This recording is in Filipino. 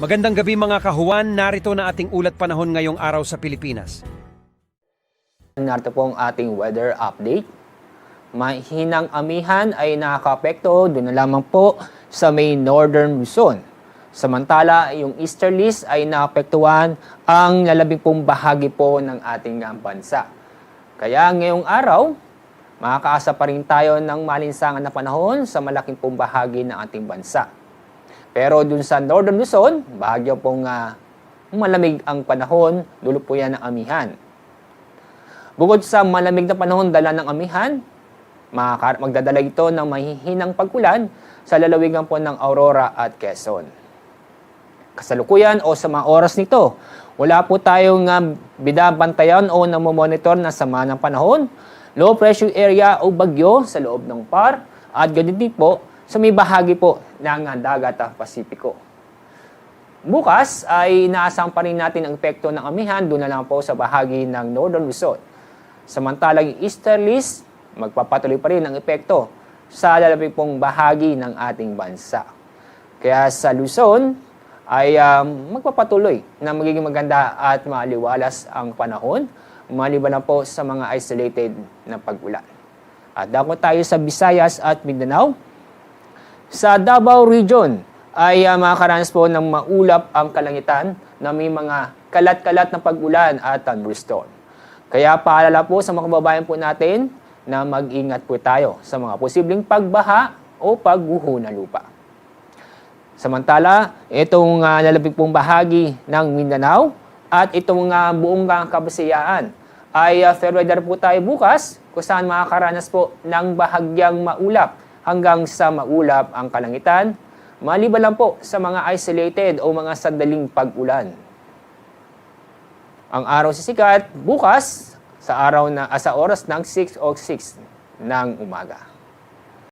Magandang gabi mga kahuwan, narito na ating ulat panahon ngayong araw sa Pilipinas. Narito po ang ating weather update. Mahinang amihan ay nakakaapekto doon na lamang po sa may northern Luzon. Samantala, yung easterlies ay naapektuhan ang lalabing pong bahagi po ng ating bansa. Kaya ngayong araw, makakaasa pa rin tayo ng malinsangan na panahon sa malaking pong bahagi ng ating bansa. Pero dun sa northern Luzon, bahagyo pong malamig ang panahon, dulo po yan ng amihan. Bukod sa malamig na panahon dala ng amihan, magdadala ito ng mahihinang pag-ulan sa lalawigan po ng Aurora at Quezon. Kasalukuyan o sa mga oras nito, wala po tayong binabantayan o namomonitor na sama ng panahon, low pressure area o bagyo sa loob ng PAR at ganun din po sa may bahagi po ng dagat Pasipiko. Bukas ay inaasang pa rin natin ang epekto ng amihan doon na lang po sa bahagi ng northern Luzon. Samantalang yung easterlies, magpapatuloy pa rin ang epekto sa lalabing pong bahagi ng ating bansa. Kaya sa Luzon ay magpapatuloy na magiging maganda at maaliwalas ang panahon, maliban na po sa mga isolated na pag-ulan. At dako tayo sa Visayas at Mindanao. Sa Davao Region ay makakaranas po ng maulap ang kalangitan na may mga kalat-kalat na pag-ulan at thunderstorm. Kaya paalala po sa mga kababayan po natin na mag-ingat po tayo sa mga posibleng pagbaha o pagguho ng lupa. Samantala, itong lalabing pong bahagi ng Mindanao at itong buong Kabisayaan ay fair weather po tayo bukas kung saan makakaranas po ng bahagyang maulap hanggang sa maulap ang kalangitan, maliban lang po sa mga isolated o mga sandaling pag-ulan. Ang araw sisikat bukas sa oras ng 6:06 ng umaga.